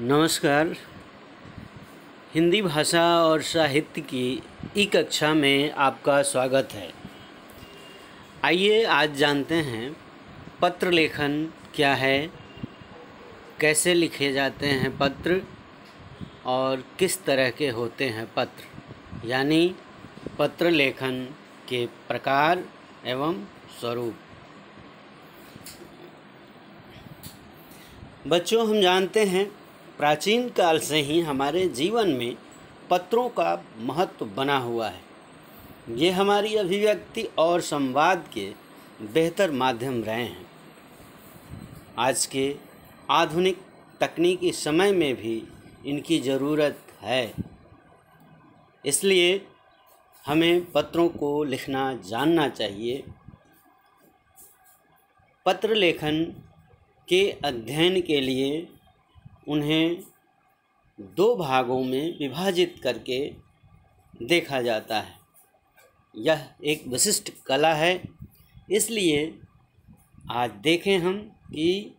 नमस्कार। हिंदी भाषा और साहित्य की ई कक्षा में आपका स्वागत है। आइए आज जानते हैं पत्र लेखन क्या है, कैसे लिखे जाते हैं पत्र और किस तरह के होते हैं पत्र, यानी पत्र लेखन के प्रकार एवं स्वरूप। बच्चों, हम जानते हैं प्राचीन काल से ही हमारे जीवन में पत्रों का महत्व बना हुआ है। ये हमारी अभिव्यक्ति और संवाद के बेहतर माध्यम रहे हैं। आज के आधुनिक तकनीकी समय में भी इनकी ज़रूरत है, इसलिए हमें पत्रों को लिखना जानना चाहिए। पत्र लेखन के अध्ययन के लिए उन्हें दो भागों में विभाजित करके देखा जाता है। यह एक विशिष्ट कला है, इसलिए आज देखें हम कि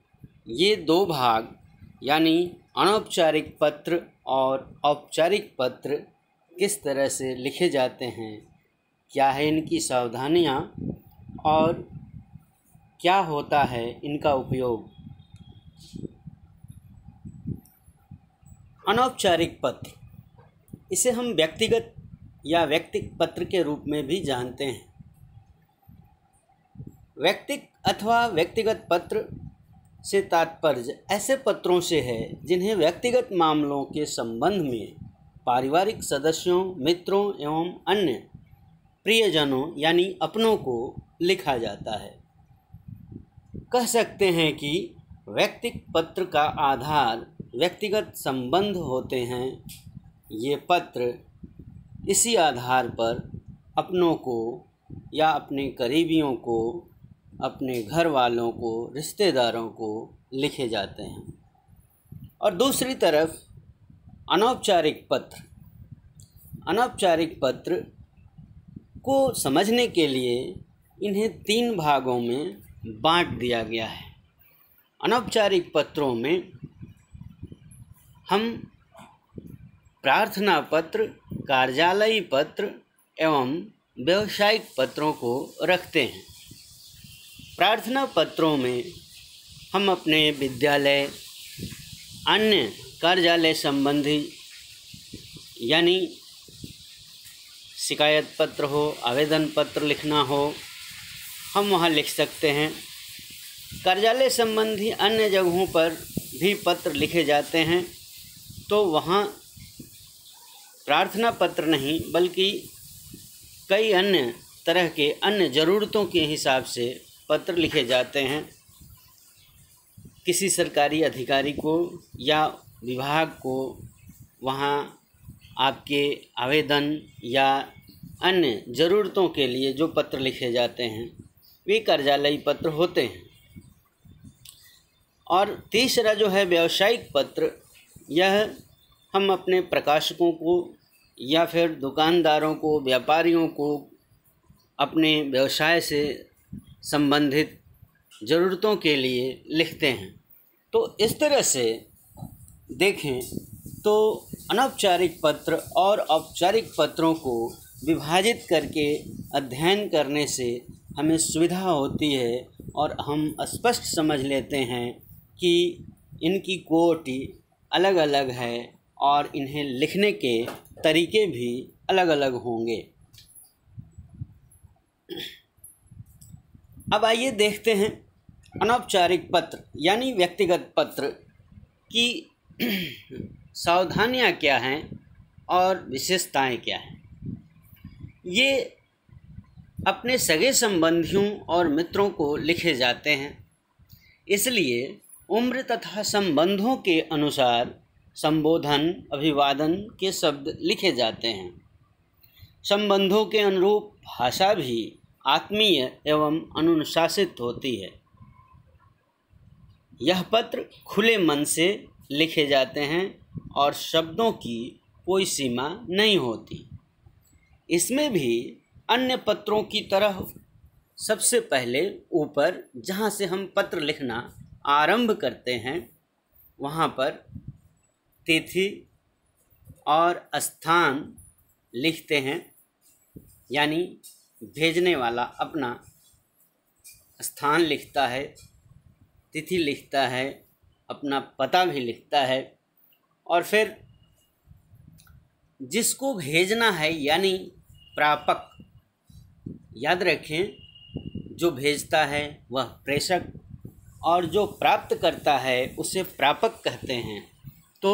ये दो भाग यानी अनौपचारिक पत्र और औपचारिक पत्र किस तरह से लिखे जाते हैं, क्या है इनकी सावधानियाँ और क्या होता है इनका उपयोग। अनौपचारिक पत्र, इसे हम व्यक्तिगत या व्यक्तिक पत्र के रूप में भी जानते हैं। व्यक्तिक अथवा व्यक्तिगत पत्र से तात्पर्य ऐसे पत्रों से है जिन्हें व्यक्तिगत मामलों के संबंध में पारिवारिक सदस्यों, मित्रों एवं अन्य प्रियजनों यानी अपनों को लिखा जाता है। कह सकते हैं कि व्यक्तिक पत्र का आधार व्यक्तिगत संबंध होते हैं। ये पत्र इसी आधार पर अपनों को या अपने करीबियों को, अपने घर वालों को, रिश्तेदारों को लिखे जाते हैं। और दूसरी तरफ अनौपचारिक पत्र, अनौपचारिक पत्र को समझने के लिए इन्हें तीन भागों में बांट दिया गया है। अनौपचारिक पत्रों में हम प्रार्थना पत्र, कार्यालयी पत्र एवं व्यावसायिक पत्रों को रखते हैं। प्रार्थना पत्रों में हम अपने विद्यालय, अन्य कार्यालय संबंधी यानी शिकायत पत्र हो, आवेदन पत्र लिखना हो, हम वहाँ लिख सकते हैं। कार्यालय संबंधी अन्य जगहों पर भी पत्र लिखे जाते हैं, तो वहाँ प्रार्थना पत्र नहीं बल्कि कई अन्य तरह के अन्य ज़रूरतों के हिसाब से पत्र लिखे जाते हैं। किसी सरकारी अधिकारी को या विभाग को वहाँ आपके आवेदन या अन्य ज़रूरतों के लिए जो पत्र लिखे जाते हैं वे कार्यालयी पत्र होते हैं। और तीसरा जो है व्यावसायिक पत्र, यह हम अपने प्रकाशकों को या फिर दुकानदारों को, व्यापारियों को अपने व्यवसाय से संबंधित ज़रूरतों के लिए लिखते हैं। तो इस तरह से देखें तो अनौपचारिक पत्र और औपचारिक पत्रों को विभाजित करके अध्ययन करने से हमें सुविधा होती है और हम स्पष्ट समझ लेते हैं कि इनकी कोटि अलग अलग है और इन्हें लिखने के तरीके भी अलग अलग होंगे। अब आइए देखते हैं अनौपचारिक पत्र यानी व्यक्तिगत पत्र की सावधानियाँ क्या हैं और विशेषताएं क्या हैं। ये अपने सगे संबंधियों और मित्रों को लिखे जाते हैं, इसलिए उम्र तथा संबंधों के अनुसार संबोधन, अभिवादन के शब्द लिखे जाते हैं। संबंधों के अनुरूप भाषा भी आत्मीय एवं अनुशासित होती है। यह पत्र खुले मन से लिखे जाते हैं और शब्दों की कोई सीमा नहीं होती। इसमें भी अन्य पत्रों की तरह सबसे पहले ऊपर जहाँ से हम पत्र लिखना आरंभ करते हैं वहाँ पर तिथि और स्थान लिखते हैं, यानी भेजने वाला अपना स्थान लिखता है, तिथि लिखता है, अपना पता भी लिखता है, और फिर जिसको भेजना है यानी प्रापक, याद रखें जो भेजता है वह प्रेषक और जो प्राप्त करता है उसे प्रापक कहते हैं। तो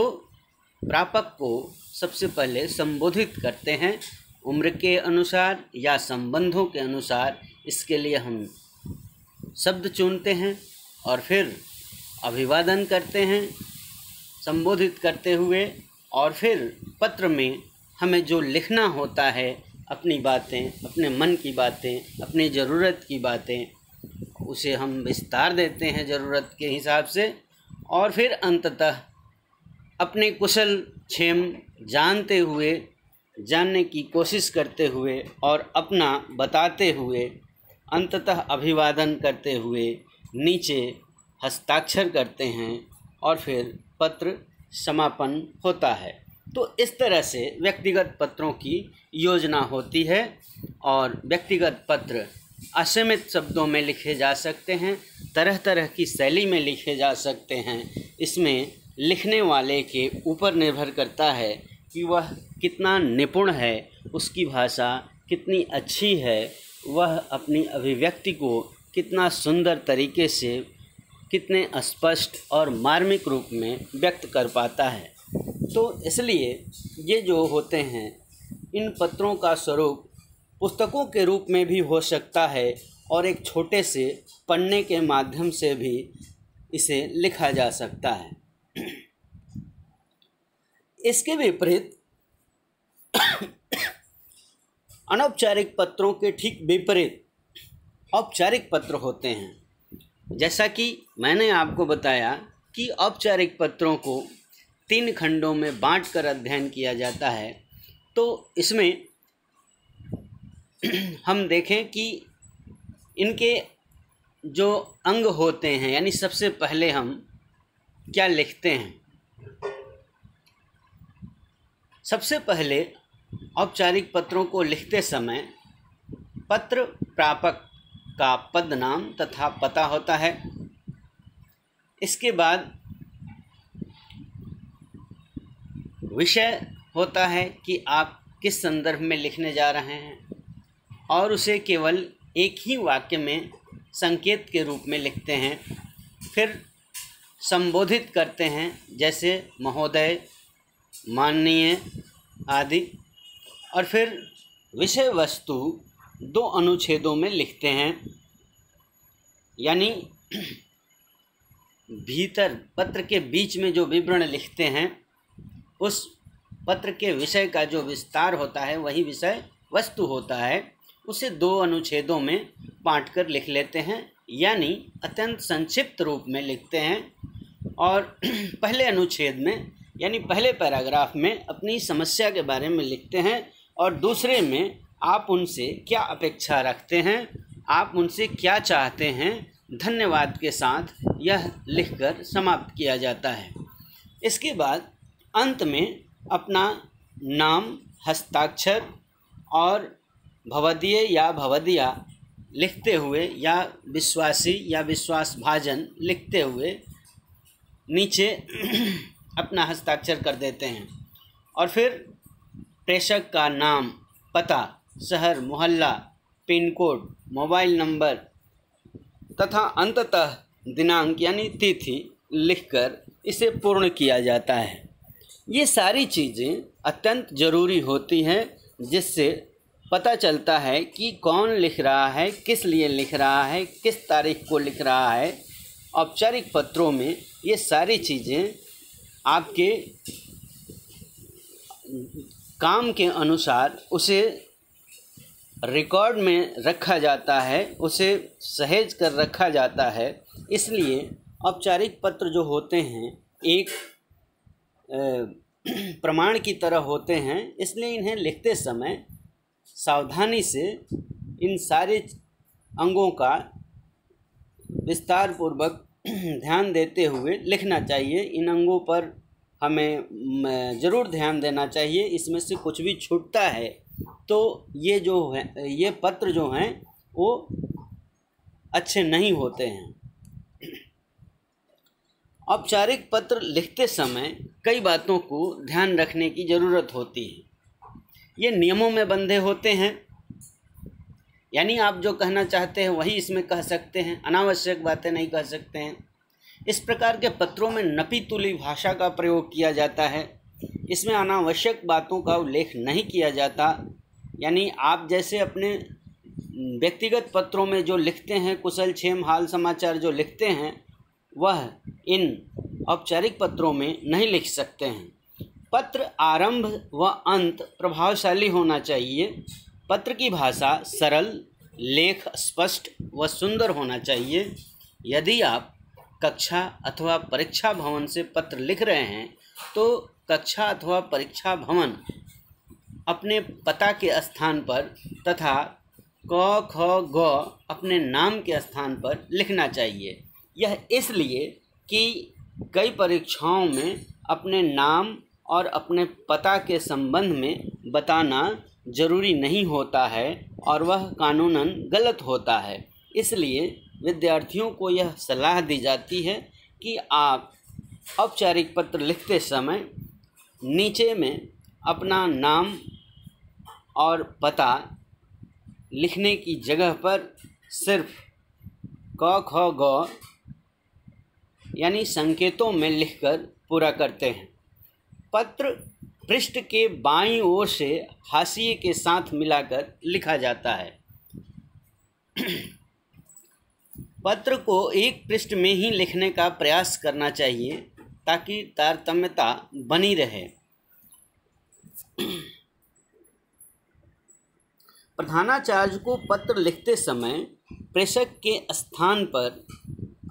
प्रापक को सबसे पहले संबोधित करते हैं उम्र के अनुसार या संबंधों के अनुसार। इसके लिए हम शब्द चुनते हैं और फिर अभिवादन करते हैं संबोधित करते हुए, और फिर पत्र में हमें जो लिखना होता है अपनी बातें, अपने मन की बातें, अपनी ज़रूरत की बातें, उसे हम विस्तार देते हैं ज़रूरत के हिसाब से, और फिर अंततः अपने कुशल क्षेम जानते हुए, जानने की कोशिश करते हुए और अपना बताते हुए, अंततः अभिवादन करते हुए नीचे हस्ताक्षर करते हैं और फिर पत्र समापन होता है। तो इस तरह से व्यक्तिगत पत्रों की योजना होती है और व्यक्तिगत पत्र असीमित शब्दों में लिखे जा सकते हैं, तरह तरह की शैली में लिखे जा सकते हैं। इसमें लिखने वाले के ऊपर निर्भर करता है कि वह कितना निपुण है, उसकी भाषा कितनी अच्छी है, वह अपनी अभिव्यक्ति को कितना सुंदर तरीके से, कितने स्पष्ट और मार्मिक रूप में व्यक्त कर पाता है। तो इसलिए ये जो होते हैं, इन पत्रों का स्वरूप पुस्तकों के रूप में भी हो सकता है और एक छोटे से पन्ने के माध्यम से भी इसे लिखा जा सकता है। इसके विपरीत अनौपचारिक पत्रों के ठीक विपरीत औपचारिक पत्र होते हैं। जैसा कि मैंने आपको बताया कि औपचारिक पत्रों को 3 खंडों में बांटकर अध्ययन किया जाता है। तो इसमें हम देखें कि इनके जो अंग होते हैं, यानी सबसे पहले हम क्या लिखते हैं। सबसे पहले औपचारिक पत्रों को लिखते समय पत्र प्रापक का पद नाम तथा पता होता है। इसके बाद विषय होता है कि आप किस संदर्भ में लिखने जा रहे हैं, और उसे केवल एक ही वाक्य में संकेत के रूप में लिखते हैं। फिर संबोधित करते हैं, जैसे महोदय, माननीय आदि, और फिर विषय वस्तु 2 अनुच्छेदों में लिखते हैं, यानी भीतर पत्र के बीच में जो विवरण लिखते हैं उस पत्र के विषय का जो विस्तार होता है वही विषय वस्तु होता है, उसे 2 अनुच्छेदों में बांटकर लिख लेते हैं, यानी अत्यंत संक्षिप्त रूप में लिखते हैं। और पहले अनुच्छेद में यानी पहले पैराग्राफ में अपनी समस्या के बारे में लिखते हैं और दूसरे में आप उनसे क्या अपेक्षा रखते हैं, आप उनसे क्या चाहते हैं, धन्यवाद के साथ यह लिखकर समाप्त किया जाता है। इसके बाद अंत में अपना नाम, हस्ताक्षर और भवदीय या भवदिया लिखते हुए या विश्वासी या विश्वासभाजन लिखते हुए नीचे अपना हस्ताक्षर कर देते हैं, और फिर प्रेषक का नाम, पता, शहर, मोहल्ला, पिन कोड, मोबाइल नंबर तथा अंततः दिनांक यानी तिथि लिखकर इसे पूर्ण किया जाता है। ये सारी चीज़ें अत्यंत ज़रूरी होती हैं, जिससे पता चलता है कि कौन लिख रहा है, किस लिए लिख रहा है, किस तारीख को लिख रहा है। औपचारिक पत्रों में ये सारी चीज़ें आपके काम के अनुसार उसे रिकॉर्ड में रखा जाता है, उसे सहेज कर रखा जाता है। इसलिए औपचारिक पत्र जो होते हैं एक प्रमाण की तरह होते हैं, इसलिए इन्हें लिखते समय सावधानी से इन सारे अंगों का विस्तार पूर्वक ध्यान देते हुए लिखना चाहिए। इन अंगों पर हमें ज़रूर ध्यान देना चाहिए। इसमें से कुछ भी छूटता है तो ये जो है, ये पत्र जो हैं वो अच्छे नहीं होते हैं। औपचारिक पत्र लिखते समय कई बातों को ध्यान रखने की ज़रूरत होती है। ये नियमों में बंधे होते हैं, यानी आप जो कहना चाहते हैं वही इसमें कह सकते हैं, अनावश्यक बातें नहीं कह सकते हैं। इस प्रकार के पत्रों में नपी तुली भाषा का प्रयोग किया जाता है। इसमें अनावश्यक बातों का उल्लेख नहीं किया जाता। यानी आप जैसे अपने व्यक्तिगत पत्रों में जो लिखते हैं, कुशल क्षेम हाल समाचार जो लिखते हैं, वह इन औपचारिक पत्रों में नहीं लिख सकते हैं। पत्र आरंभ व अंत प्रभावशाली होना चाहिए। पत्र की भाषा सरल, लेख स्पष्ट व सुंदर होना चाहिए। यदि आप कक्षा अथवा परीक्षा भवन से पत्र लिख रहे हैं तो कक्षा अथवा परीक्षा भवन अपने पता के स्थान पर तथा क ख ग अपने नाम के स्थान पर लिखना चाहिए। यह इसलिए कि कई परीक्षाओं में अपने नाम और अपने पता के संबंध में बताना जरूरी नहीं होता है और वह कानूनन गलत होता है। इसलिए विद्यार्थियों को यह सलाह दी जाती है कि आप औपचारिक पत्र लिखते समय नीचे में अपना नाम और पता लिखने की जगह पर सिर्फ क ख ग यानी संकेतों में लिखकर पूरा करते हैं। पत्र पृष्ठ के बाईं ओर से हाशिए के साथ मिलाकर लिखा जाता है। पत्र को एक पृष्ठ में ही लिखने का प्रयास करना चाहिए ताकि तारतम्यता बनी रहे। प्रधानाचार्य को पत्र लिखते समय प्रेषक के स्थान पर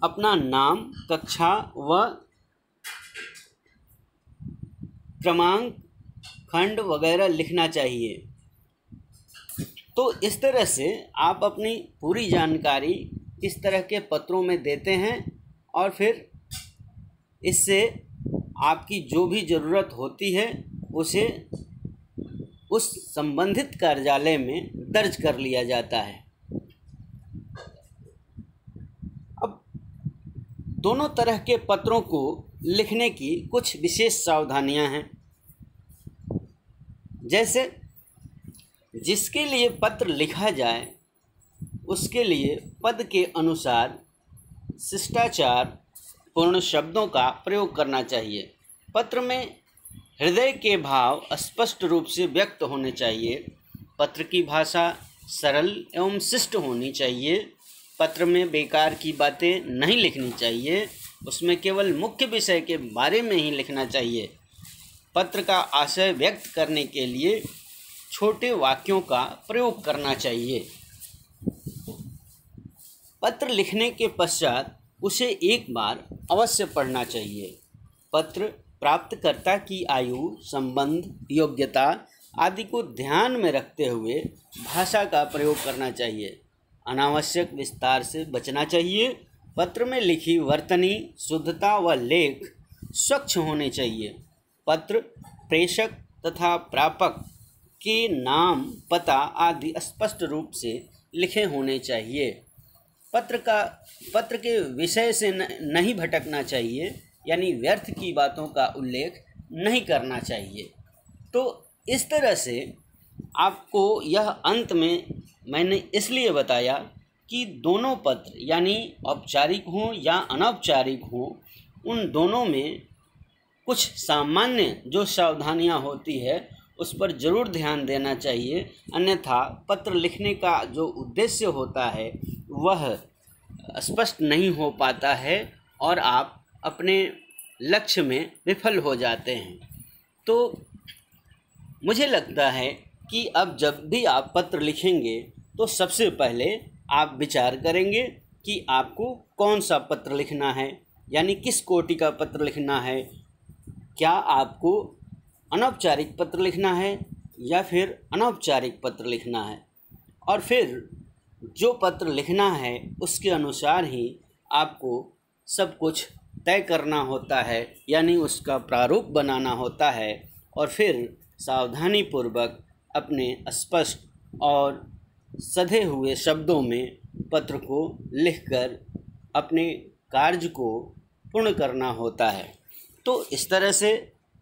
अपना नाम, कक्षा व क्रमांक, खंड वगैरह लिखना चाहिए। तो इस तरह से आप अपनी पूरी जानकारी इस तरह के पत्रों में देते हैं और फिर इससे आपकी जो भी ज़रूरत होती है उसे उस संबंधित कार्यालय में दर्ज कर लिया जाता है। अब दोनों तरह के पत्रों को लिखने की कुछ विशेष सावधानियां हैं। जैसे जिसके लिए पत्र लिखा जाए उसके लिए पद के अनुसार शिष्टाचार पूर्ण शब्दों का प्रयोग करना चाहिए। पत्र में हृदय के भाव स्पष्ट रूप से व्यक्त होने चाहिए। पत्र की भाषा सरल एवं शिष्ट होनी चाहिए। पत्र में बेकार की बातें नहीं लिखनी चाहिए, उसमें केवल मुख्य विषय के बारे में ही लिखना चाहिए। पत्र का आशय व्यक्त करने के लिए छोटे वाक्यों का प्रयोग करना चाहिए। पत्र लिखने के पश्चात उसे एक बार अवश्य पढ़ना चाहिए। पत्र प्राप्तकर्ता की आयु, संबंध, योग्यता आदि को ध्यान में रखते हुए भाषा का प्रयोग करना चाहिए। अनावश्यक विस्तार से बचना चाहिए। पत्र में लिखी वर्तनी, शुद्धता व लेख स्वच्छ होने चाहिए। पत्र प्रेषक तथा प्रापक के नाम, पता आदि स्पष्ट रूप से लिखे होने चाहिए। पत्र के विषय से नहीं भटकना चाहिए, यानी व्यर्थ की बातों का उल्लेख नहीं करना चाहिए। तो इस तरह से आपको यह अंत में मैंने इसलिए बताया कि दोनों पत्र यानी औपचारिक हों या अनौपचारिक हों, उन दोनों में कुछ सामान्य जो सावधानियां होती है उस पर ज़रूर ध्यान देना चाहिए। अन्यथा पत्र लिखने का जो उद्देश्य होता है वह स्पष्ट नहीं हो पाता है और आप अपने लक्ष्य में विफल हो जाते हैं। तो मुझे लगता है कि अब जब भी आप पत्र लिखेंगे तो सबसे पहले आप विचार करेंगे कि आपको कौन सा पत्र लिखना है, यानी किस कोटि का पत्र लिखना है। क्या आपको अनौपचारिक पत्र लिखना है या फिर अनौपचारिक पत्र लिखना है, और फिर जो पत्र लिखना है उसके अनुसार ही आपको सब कुछ तय करना होता है, यानी उसका प्रारूप बनाना होता है, और फिर सावधानीपूर्वक अपने स्पष्ट और सधे हुए शब्दों में पत्र को लिखकर अपने कार्य को पूर्ण करना होता है। तो इस तरह से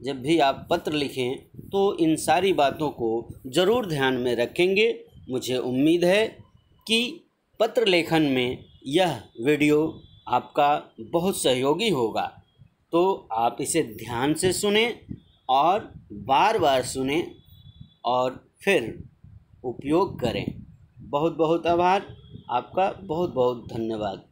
जब भी आप पत्र लिखें तो इन सारी बातों को ज़रूर ध्यान में रखेंगे। मुझे उम्मीद है कि पत्र लेखन में यह वीडियो आपका बहुत सहयोगी होगा। तो आप इसे ध्यान से सुनें और बार बार सुनें और फिर उपयोग करें। बहुत बहुत आभार, आपका बहुत बहुत धन्यवाद।